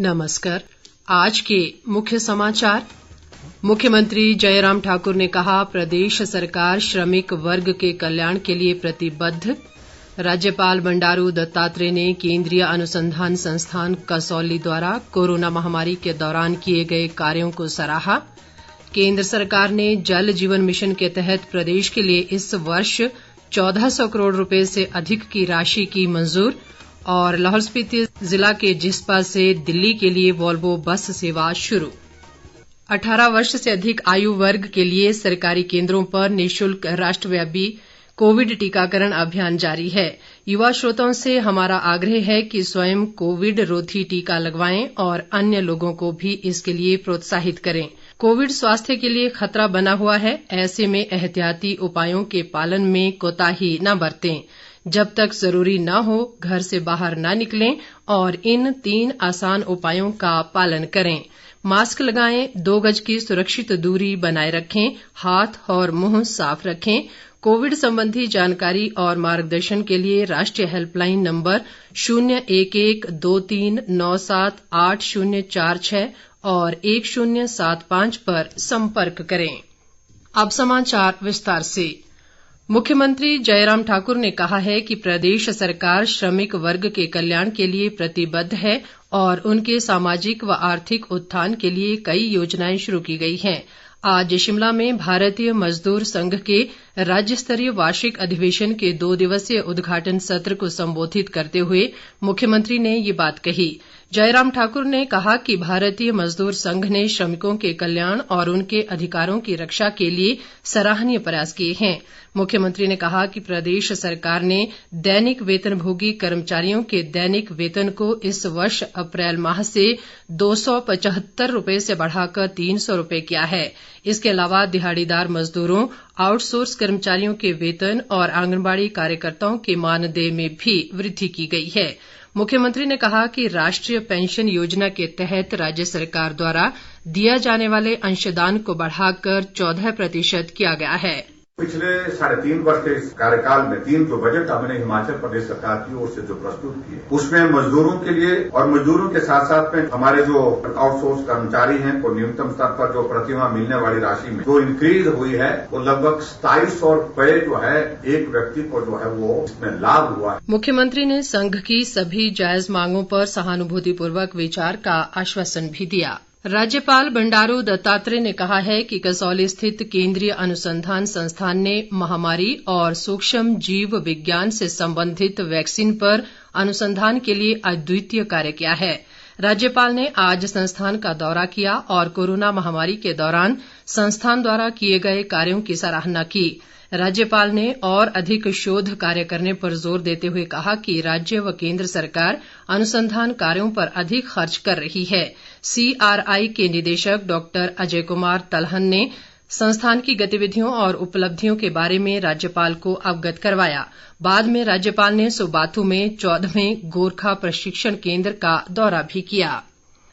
नमस्कार। आज के मुख्य समाचार। मुख्यमंत्री जयराम ठाकुर ने कहा, प्रदेश सरकार श्रमिक वर्ग के कल्याण के लिए प्रतिबद्ध। राज्यपाल बंडारू दत्तात्रेय ने केंद्रीय अनुसंधान संस्थान कसौली द्वारा कोरोना महामारी के दौरान किए गए कार्यों को सराहा। केंद्र सरकार ने जल जीवन मिशन के तहत प्रदेश के लिए इस वर्ष 1400 करोड़ रुपए से अधिक की राशि की मंजूर। और लाहौल स्पीति जिला के जिस्पा से दिल्ली के लिए वोल्वो बस सेवा शुरू। 18 वर्ष से अधिक आयु वर्ग के लिए सरकारी केंद्रों पर निःशुल्क राष्ट्रव्यापी कोविड टीकाकरण अभियान जारी है। युवा श्रोताओं से हमारा आग्रह है कि स्वयं कोविड रोधी टीका लगवाएं और अन्य लोगों को भी इसके लिए प्रोत्साहित करें। कोविड स्वास्थ्य के लिए खतरा बना हुआ है, ऐसे में एहतियाती उपायों के पालन में कोताही न बरतें। जब तक जरूरी न हो घर से बाहर न निकलें और इन 3 आसान उपायों का पालन करें। मास्क लगाएं, 2 गज की सुरक्षित दूरी बनाए रखें, हाथ और मुंह साफ रखें। कोविड संबंधी जानकारी और मार्गदर्शन के लिए राष्ट्रीय हेल्पलाइन नंबर 011-2397-8046 और 1075 पर संपर्क करें। अब समाचार विस्तार से। मुख्यमंत्री जयराम ठाकुर ने कहा है कि प्रदेश सरकार श्रमिक वर्ग के कल्याण के लिए प्रतिबद्ध है और उनके सामाजिक व आर्थिक उत्थान के लिए कई योजनाएं शुरू की गई हैं। आज शिमला में भारतीय मजदूर संघ के राज्य स्तरीय वार्षिक अधिवेशन के 2 दिवसीय उद्घाटन सत्र को संबोधित करते हुए मुख्यमंत्री ने ये बात कही। जयराम ठाकुर ने कहा कि भारतीय मजदूर संघ ने श्रमिकों के कल्याण और उनके अधिकारों की रक्षा के लिए सराहनीय प्रयास किए हैं। मुख्यमंत्री ने कहा कि प्रदेश सरकार ने दैनिक वेतनभोगी कर्मचारियों के दैनिक वेतन को इस वर्ष अप्रैल माह से 275 रुपए से बढ़ाकर 300 रुपए किया है। इसके अलावा दिहाड़ीदार मजदूरों, आउटसोर्स कर्मचारियों के वेतन और आंगनबाड़ी कार्यकर्ताओं के मानदेय में भी वृद्धि की गई है। मुख्यमंत्री ने कहा कि राष्ट्रीय पेंशन योजना के तहत राज्य सरकार द्वारा दिया जाने वाले अंशदान को बढ़ाकर 14% किया गया है। पिछले 3.5 वर्ष के इस कार्यकाल में 3 जो बजट हमने हिमाचल प्रदेश सरकार की ओर से जो प्रस्तुत किए, उसमें मजदूरों के लिए और मजदूरों के साथ साथ में हमारे जो आउटसोर्स कर्मचारी हैं को न्यूनतम स्तर पर जो प्रतिमाह मिलने वाली राशि में जो इंक्रीज हुई है वो लगभग 2700 रुपए जो है एक व्यक्ति को जो है वो इसमें लाभ हुआ है। मुख्यमंत्री ने संघ की सभी जायज मांगों पर सहानुभूतिपूर्वक विचार का आश्वासन भी दिया। राज्यपाल बंडारू दत्तात्रेय ने कहा है कि कसौली स्थित केंद्रीय अनुसंधान संस्थान ने महामारी और सूक्ष्म जीव विज्ञान से संबंधित वैक्सीन पर अनुसंधान के लिए अद्वितीय कार्य किया है। राज्यपाल ने आज संस्थान का दौरा किया और कोरोना महामारी के दौरान संस्थान द्वारा किए गए कार्यों की सराहना की। राज्यपाल ने और अधिक शोध कार्य करने पर जोर देते हुए कहा कि राज्य व केंद्र सरकार अनुसंधान कार्यों पर अधिक खर्च कर रही है। CRI के निदेशक डॉक्टर अजय कुमार तलहन ने संस्थान की गतिविधियों और उपलब्धियों के बारे में राज्यपाल को अवगत करवाया। बाद में राज्यपाल ने सुबाथू में 14वें गोरखा प्रशिक्षण केंद्र का दौरा भी किया।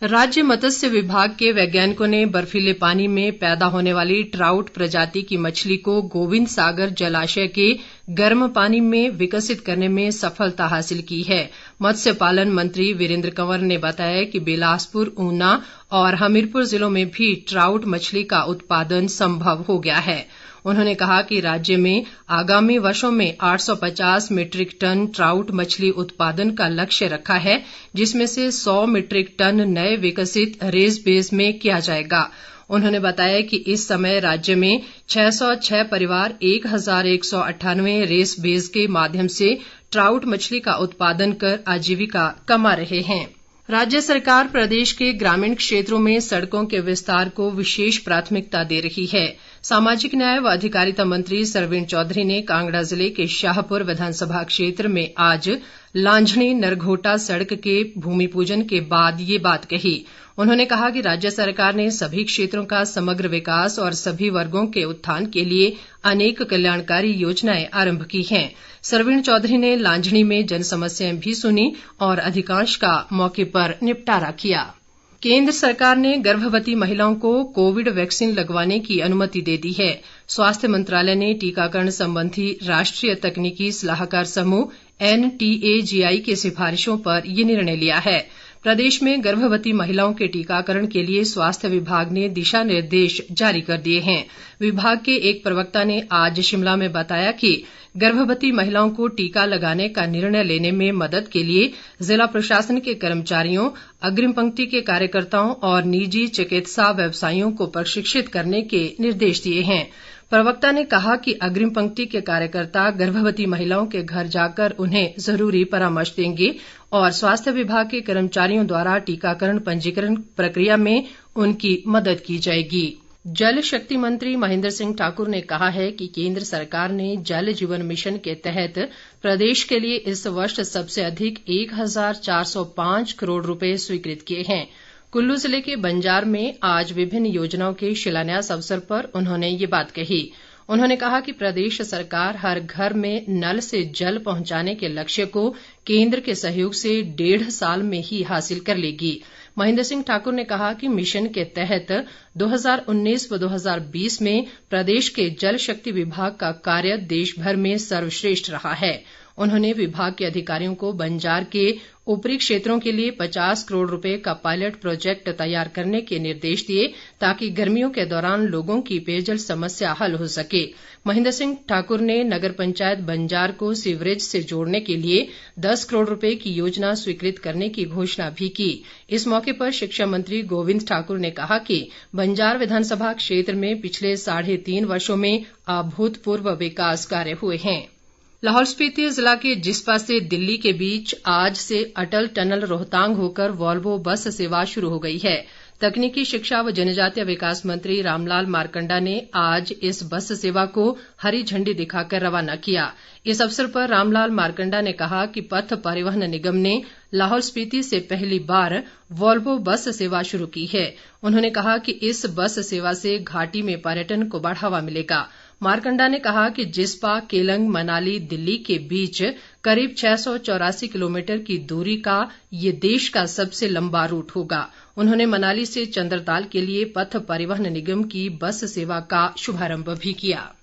राज्य मत्स्य विभाग के वैज्ञानिकों ने बर्फीले पानी में पैदा होने वाली ट्राउट प्रजाति की मछली को गोविंद सागर जलाशय के गर्म पानी में विकसित करने में सफलता हासिल की है। मत्स्य पालन मंत्री वीरेंद्र कंवर ने बताया कि बिलासपुर, ऊना और हमीरपुर जिलों में भी ट्राउट मछली का उत्पादन संभव हो गया है। उन्होंने कहा कि राज्य में आगामी वर्षों में 850 मीट्रिक टन ट्राउट मछली उत्पादन का लक्ष्य रखा है, जिसमें से 100 मीट्रिक टन नए विकसित रेस बेस में किया जाएगा। उन्होंने बताया कि इस समय राज्य में 606 परिवार 1198 रेस बेस के माध्यम से ट्राउट मछली का उत्पादन कर आजीविका कमा रहे हैं। राज्य सरकार प्रदेश के ग्रामीण क्षेत्रों में सड़कों के विस्तार को विशेष प्राथमिकता दे रही है। सामाजिक न्याय व अधिकारिता मंत्री सरवीण चौधरी ने कांगड़ा जिले के शाहपुर विधानसभा क्षेत्र में आज लांझणी नरघोटा सड़क के भूमि पूजन के बाद ये बात कही। उन्होंने कहा कि राज्य सरकार ने सभी क्षेत्रों का समग्र विकास और सभी वर्गों के उत्थान के लिए अनेक कल्याणकारी योजनाएं आरंभ की हैं। सरवीण चौधरी ने लांझणी में जन समस्याएं भी सुनी और अधिकांश का मौके पर निपटारा किया। केंद्र सरकार ने गर्भवती महिलाओं को कोविड वैक्सीन लगवाने की अनुमति दे दी है। स्वास्थ्य मंत्रालय ने टीकाकरण संबंधी राष्ट्रीय तकनीकी सलाहकार समूह NTAGI की सिफारिशों पर यह निर्णय लिया है। प्रदेश में गर्भवती महिलाओं के टीकाकरण के लिए स्वास्थ्य विभाग ने दिशा निर्देश जारी कर दिए हैं। विभाग के एक प्रवक्ता ने आज शिमला में बताया कि गर्भवती महिलाओं को टीका लगाने का निर्णय लेने में मदद के लिए जिला प्रशासन के कर्मचारियों, अग्रिम पंक्ति के कार्यकर्ताओं और निजी चिकित्सा व्यवसायियों को प्रशिक्षित करने के निर्देश दिए हैं। प्रवक्ता ने कहा कि अग्रिम पंक्ति के कार्यकर्ता गर्भवती महिलाओं के घर जाकर उन्हें जरूरी परामर्श देंगे और स्वास्थ्य विभाग के कर्मचारियों द्वारा टीकाकरण पंजीकरण प्रक्रिया में उनकी मदद की जाएगी। जल शक्ति मंत्री महेंद्र सिंह ठाकुर ने कहा है कि केंद्र सरकार ने जल जीवन मिशन के तहत प्रदेश के लिए इस वर्ष सबसे अधिक 1405 करोड़ रुपए स्वीकृत किए हैं। कुल्लू जिले के बंजार में आज विभिन्न योजनाओं के शिलान्यास अवसर पर उन्होंने ये बात कही। उन्होंने कहा कि प्रदेश सरकार हर घर में नल से जल पहुंचाने के लक्ष्य को केंद्र के सहयोग से 1.5 साल में ही हासिल कर लेगी। महेंद्र सिंह ठाकुर ने कहा कि मिशन के तहत 2019 व 2020 में प्रदेश के जल शक्ति विभाग का कार्य देश भर में सर्वश्रेष्ठ रहा है। उन्होंने विभाग के अधिकारियों को बंजार के ऊपरी क्षेत्रों के लिए 50 करोड़ रुपए का पायलट प्रोजेक्ट तैयार करने के निर्देश दिए ताकि गर्मियों के दौरान लोगों की पेयजल समस्या हल हो सके। महेंद्र सिंह ठाकुर ने नगर पंचायत बंजार को सीवरेज से जोड़ने के लिए 10 करोड़ रुपए की योजना स्वीकृत करने की घोषणा भी की। इस मौके पर शिक्षा मंत्री गोविंद ठाकुर ने कहा कि बंजार विधानसभा क्षेत्र में पिछले 3.5 वर्षों में अभूतपूर्व विकास कार्य हुए हैं। लाहौल स्पीति जिला के जिस्पा से दिल्ली के बीच आज से अटल टनल रोहतांग होकर वॉल्वो बस सेवा शुरू हो गई है। तकनीकी शिक्षा व जनजातीय विकास मंत्री रामलाल मारकंडा ने आज इस बस सेवा को हरी झंडी दिखाकर रवाना किया। इस अवसर पर रामलाल मारकंडा ने कहा कि पथ परिवहन निगम ने लाहौल स्पीति से पहली बार वॉल्वो बस सेवा शुरू की है। उन्होंने कहा कि इस बस सेवा से घाटी में पर्यटन को बढ़ावा मिलेगा। मारकंडा ने कहा कि जिस्पा, केलंग, मनाली, दिल्ली के बीच करीब 684 किलोमीटर की दूरी का ये देश का सबसे लंबा रूट होगा। उन्होंने मनाली से चंद्रताल के लिए पथ परिवहन निगम की बस सेवा का शुभारंभ भी किया।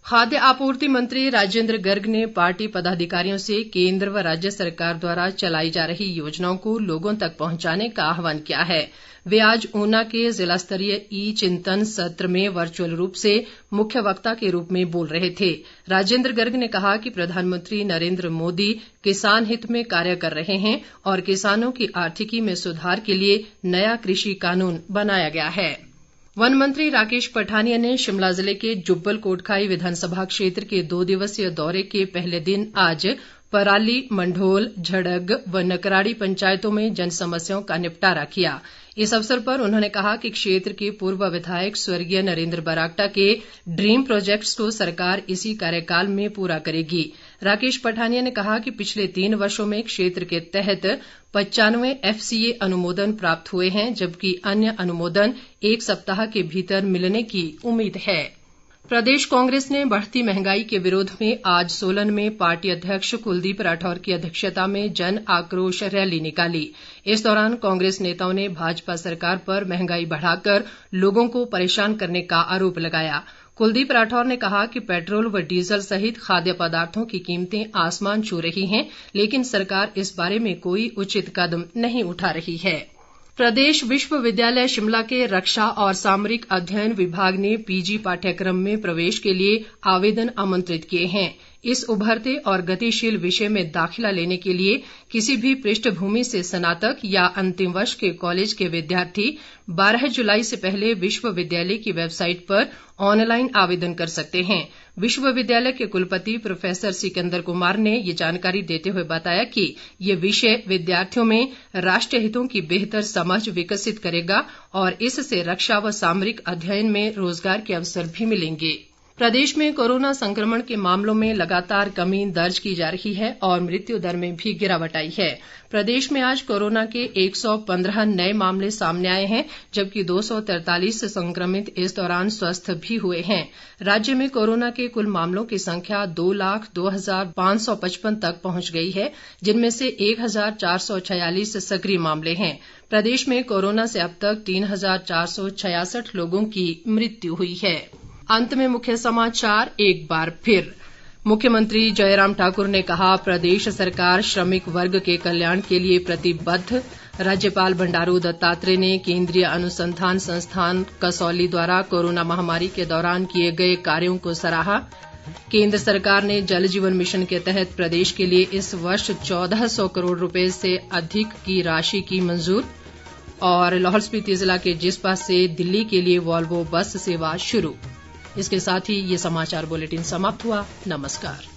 खाद्य आपूर्ति मंत्री राजेंद्र गर्ग ने पार्टी पदाधिकारियों से केंद्र व राज्य सरकार द्वारा चलाई जा रही योजनाओं को लोगों तक पहुंचाने का आह्वान किया है। वे आज ऊना के जिला स्तरीय ई चिंतन सत्र में वर्चुअल रूप से मुख्य वक्ता के रूप में बोल रहे थे। राजेंद्र गर्ग ने कहा कि प्रधानमंत्री नरेंद्र मोदी किसान हित में कार्य कर रहे हैं और किसानों की आर्थिकी में सुधार के लिए नया कृषि कानून बनाया गया है। वन मंत्री राकेश पठानिया ने शिमला जिले के जुब्बल कोटखाई विधानसभा क्षेत्र के 2 दिवसीय दौरे के पहले दिन आज पराली, मंढोल, झड़ग व नकराड़ी पंचायतों में जन समस्याओं का निपटारा किया। इस अवसर पर उन्होंने कहा कि क्षेत्र के पूर्व विधायक स्वर्गीय नरेंद्र बरागटा के ड्रीम प्रोजेक्ट्स को सरकार इसी कार्यकाल में पूरा करेगी। राकेश पठानिया ने कहा कि पिछले 3 वर्षों में क्षेत्र के तहत 95 FCA अनुमोदन प्राप्त हुए हैं, जबकि अन्य अनुमोदन 1 सप्ताह के भीतर मिलने की उम्मीद है। प्रदेश कांग्रेस ने बढ़ती महंगाई के विरोध में आज सोलन में पार्टी अध्यक्ष कुलदीप राठौर की अध्यक्षता में जन आक्रोश रैली निकाली। इस दौरान कांग्रेस नेताओं ने भाजपा सरकार पर महंगाई बढ़ाकर लोगों को परेशान करने का आरोप लगाया। कुलदीप राठौर ने कहा कि पेट्रोल व डीजल सहित खाद्य पदार्थों की कीमतें आसमान छू रही हैं, लेकिन सरकार इस बारे में कोई उचित कदम नहीं उठा रही है। प्रदेश विश्वविद्यालय शिमला के रक्षा और सामरिक अध्ययन विभाग ने PG पाठ्यक्रम में प्रवेश के लिए आवेदन आमंत्रित किए हैं। इस उभरते और गतिशील विषय में दाखिला लेने के लिए किसी भी पृष्ठभूमि से स्नातक या अंतिम वर्ष के कॉलेज के विद्यार्थी 12 जुलाई से पहले विश्वविद्यालय की वेबसाइट पर ऑनलाइन आवेदन कर सकते हैं। विश्वविद्यालय के कुलपति प्रोफेसर सिकंदर कुमार ने ये जानकारी देते हुए बताया कि ये विषय विद्यार्थियों में राष्ट्रीय हितों की बेहतर समझ विकसित करेगा और इससे रक्षा व सामरिक अध्ययन में रोजगार के अवसर भी मिलेंगे। प्रदेश में कोरोना संक्रमण के मामलों में लगातार कमी दर्ज की जा रही है और मृत्यु दर में भी गिरावट आई है। प्रदेश में आज कोरोना के 115 नए मामले सामने आए हैं, जबकि 243 संक्रमित इस दौरान स्वस्थ भी हुए हैं। राज्य में कोरोना के कुल मामलों की संख्या 2,02,555 तक पहुंच गई है, जिनमें से 1,446 सक्रिय मामले हैं। प्रदेश में कोरोना से अब तक 3,466 लोगों की मृत्यु हुई है। अंत में मुख्य समाचार एक बार फिर। मुख्यमंत्री जयराम ठाकुर ने कहा, प्रदेश सरकार श्रमिक वर्ग के कल्याण के लिए प्रतिबद्ध। राज्यपाल बंडारू दत्तात्रेय ने केंद्रीय अनुसंधान संस्थान कसौली द्वारा कोरोना महामारी के दौरान किए गए कार्यों को सराहा। केंद्र सरकार ने जल जीवन मिशन के तहत प्रदेश के लिए इस वर्ष 1400 करोड़ रुपए से अधिक की राशि की मंजूर। और लाहौल स्पीति जिला के जिस्पा से दिल्ली के लिए वॉल्वो बस सेवा शुरू। इसके साथ ही ये समाचार बुलेटिन समाप्त हुआ। नमस्कार।